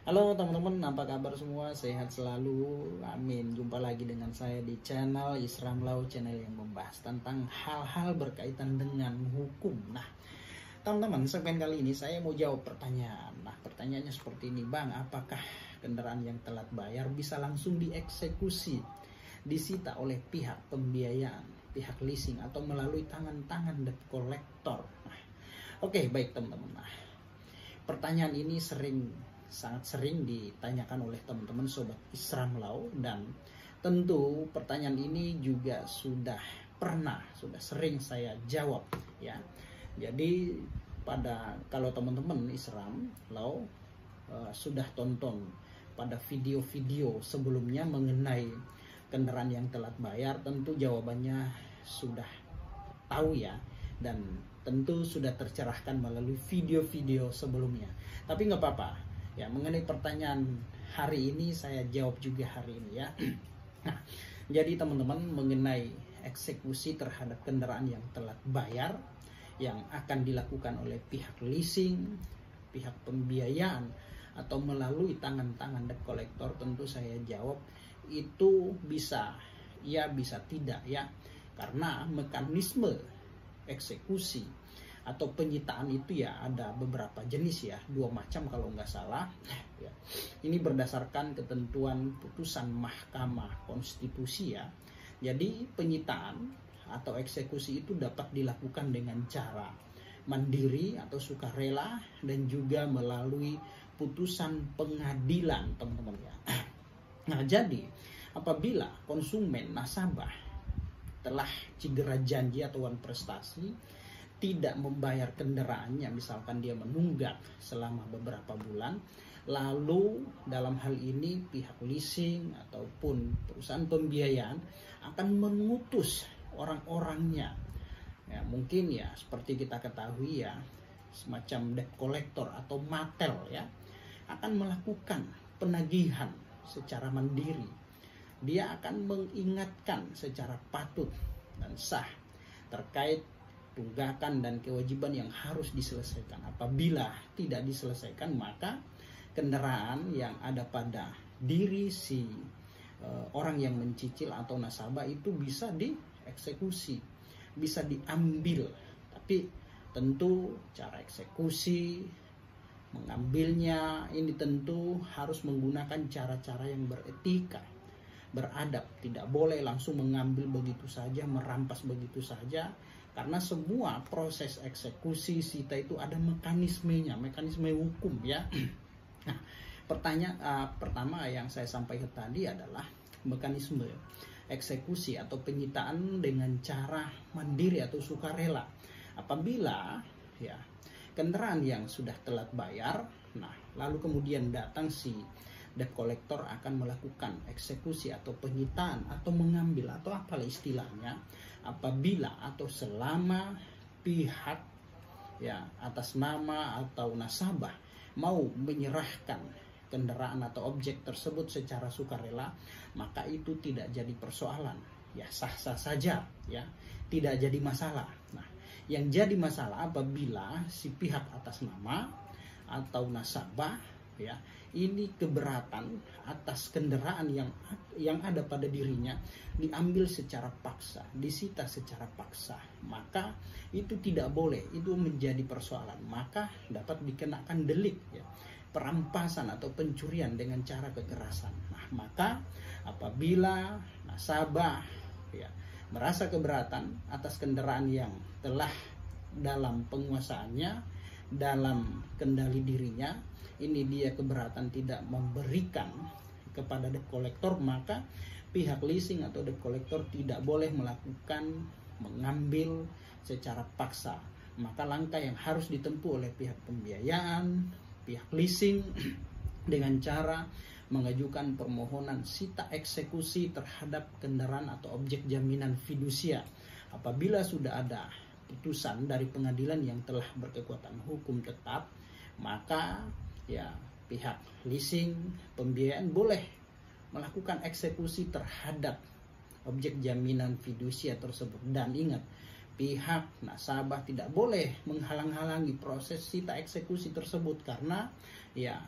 Halo teman-teman, apa kabar semua? Sehat selalu, amin. Jumpa lagi dengan saya di channel Isram Lau, channel yang membahas tentang hal-hal berkaitan dengan hukum. Nah, teman-teman, segmen kali ini saya mau jawab pertanyaan. Nah, pertanyaannya seperti ini, Bang. Apakah kendaraan yang telat bayar bisa langsung dieksekusi, disita oleh pihak pembiayaan, pihak leasing, atau melalui tangan-tangan debt collector? Nah, oke, baik teman-teman. Nah, pertanyaan ini sangat sering ditanyakan oleh teman-teman sobat Isram Lau, dan tentu pertanyaan ini juga sudah sering saya jawab ya. Jadi kalau teman-teman Isram Lau sudah tonton pada video-video sebelumnya mengenai kendaraan yang telat bayar, tentu jawabannya sudah tahu ya, dan tentu sudah tercerahkan melalui video-video sebelumnya. Tapi nggak apa-apa ya, mengenai pertanyaan hari ini saya jawab juga hari ini ya. Nah, jadi teman-teman, mengenai eksekusi terhadap kendaraan yang telat bayar yang akan dilakukan oleh pihak leasing, pihak pembiayaan, atau melalui tangan-tangan debt collector, tentu saya jawab itu bisa ya, bisa tidak ya. Karena mekanisme eksekusi atau penyitaan itu ya ada beberapa jenis ya, 2 macam kalau nggak salah ya. Ini berdasarkan ketentuan putusan Mahkamah Konstitusi ya. Jadi penyitaan atau eksekusi itu dapat dilakukan dengan cara mandiri atau sukarela, dan juga melalui putusan pengadilan teman-teman ya. Nah, jadi apabila konsumen nasabah telah cedera janji atau wan prestasi, tidak membayar kendaraannya, misalkan dia menunggak selama beberapa bulan, lalu dalam hal ini pihak leasing ataupun perusahaan pembiayaan akan mengutus orang-orangnya ya, mungkin ya seperti kita ketahui ya, semacam debt collector atau matel ya, akan melakukan penagihan secara mandiri. Dia akan mengingatkan secara patut dan sah terkait tunggakan dan kewajiban yang harus diselesaikan. Apabila tidak diselesaikan, maka kendaraan yang ada pada diri si orang yang mencicil atau nasabah itu bisa dieksekusi, bisa diambil. Tapi tentu cara eksekusi, mengambilnya ini tentu harus menggunakan cara-cara yang beretika, beradab. Tidak boleh langsung mengambil begitu saja, merampas begitu saja, karena semua proses eksekusi sita itu ada mekanismenya, mekanisme hukum ya. Nah, pertanyaan pertama yang saya sampaikan tadi adalah mekanisme eksekusi atau penyitaan dengan cara mandiri atau sukarela. Apabila ya kendaraan yang sudah telat bayar, nah lalu kemudian datang si debt collector akan melakukan eksekusi atau penyitaan atau mengambil atau apalah istilahnya, apabila atau selama pihak ya atas nama atau nasabah mau menyerahkan kendaraan atau objek tersebut secara sukarela, maka itu tidak jadi persoalan ya, sah-sah saja ya, tidak jadi masalah. Nah, yang jadi masalah apabila si pihak atas nama atau nasabah ya ini keberatan atas kendaraan yang ada pada dirinya diambil secara paksa, disita secara paksa, maka itu tidak boleh, itu menjadi persoalan, maka dapat dikenakan delik ya, perampasan atau pencurian dengan cara kekerasan. Nah, maka apabila nasabah ya merasa keberatan atas kendaraan yang telah dalam penguasaannya, dalam kendali dirinya, ini dia keberatan tidak memberikan kepada debt collector, maka pihak leasing atau debt collector tidak boleh mengambil secara paksa. Maka langkah yang harus ditempuh oleh pihak pembiayaan, pihak leasing dengan cara mengajukan permohonan sita eksekusi terhadap kendaraan atau objek jaminan fidusia. Apabila sudah ada putusan dari pengadilan yang telah berkekuatan hukum tetap, maka ya pihak leasing pembiayaan boleh melakukan eksekusi terhadap objek jaminan fidusia tersebut. Dan ingat, pihak nasabah tidak boleh menghalang-halangi proses sita eksekusi tersebut, karena ya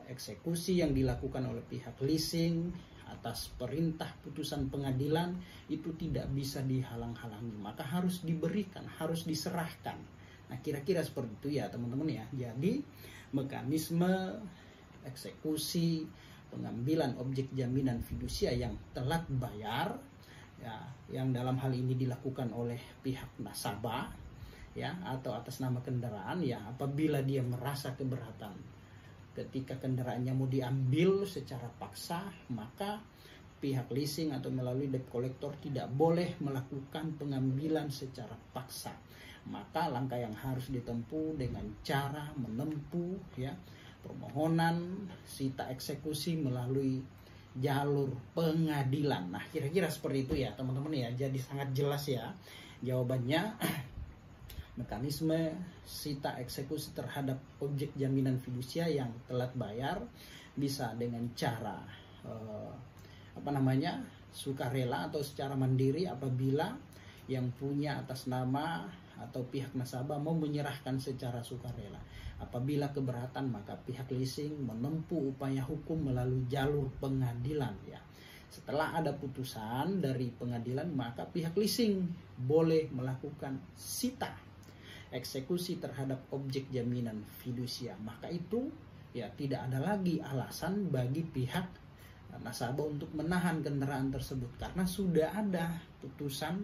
eksekusi yang dilakukan oleh pihak leasing atas perintah putusan pengadilan itu tidak bisa dihalang-halangi, maka harus diberikan, harus diserahkan. Nah, kira-kira seperti itu ya teman-teman ya. Jadi mekanisme eksekusi pengambilan objek jaminan fidusia yang telat bayar ya, yang dalam hal ini dilakukan oleh pihak nasabah ya, atau atas nama kendaraan ya, apabila dia merasa keberatan ketika kendaraannya mau diambil secara paksa, maka pihak leasing atau melalui debt collector tidak boleh melakukan pengambilan secara paksa. Maka langkah yang harus ditempuh dengan cara menempuh ya permohonan sita eksekusi melalui jalur pengadilan. Nah, kira-kira seperti itu ya teman-teman ya. Jadi sangat jelas ya jawabannya. Mekanisme sita eksekusi terhadap objek jaminan fidusia yang telat bayar bisa dengan cara sukarela atau secara mandiri apabila yang punya atas nama atau pihak nasabah mau menyerahkan secara sukarela. Apabila keberatan, maka pihak leasing menempuh upaya hukum melalui jalur pengadilan ya. Setelah ada putusan dari pengadilan, maka pihak leasing boleh melakukan sita eksekusi terhadap objek jaminan fidusia. Maka itu ya tidak ada lagi alasan bagi pihak nasabah untuk menahan kendaraan tersebut karena sudah ada putusan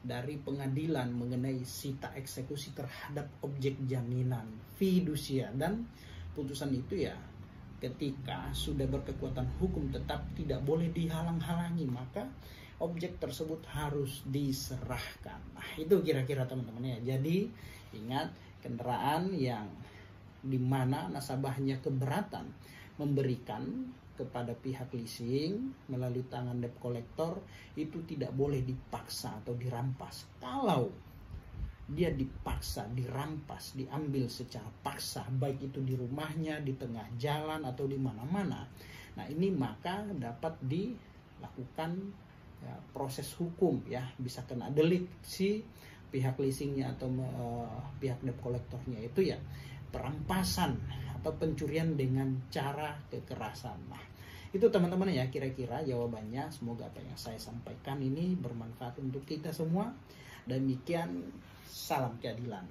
dari pengadilan mengenai sita eksekusi terhadap objek jaminan fidusia, dan putusan itu ya ketika sudah berkekuatan hukum tetap tidak boleh dihalang-halangi, maka objek tersebut harus diserahkan. Nah, itu kira-kira teman-teman ya. Jadi ingat, kendaraan yang dimana nasabahnya keberatan memberikan kepada pihak leasing melalui tangan debt collector itu tidak boleh dipaksa atau dirampas. Kalau dia dipaksa, dirampas, diambil secara paksa, baik itu di rumahnya, di tengah jalan atau di mana-mana, nah ini maka dapat dilakukan ya, proses hukum ya, bisa kena delik si pihak leasingnya atau pihak debt collectornya itu ya, perampasan atau pencurian dengan cara kekerasan. Nah, itu teman-teman ya kira-kira jawabannya. Semoga apa yang saya sampaikan ini bermanfaat untuk kita semua. Demikian, salam keadilan.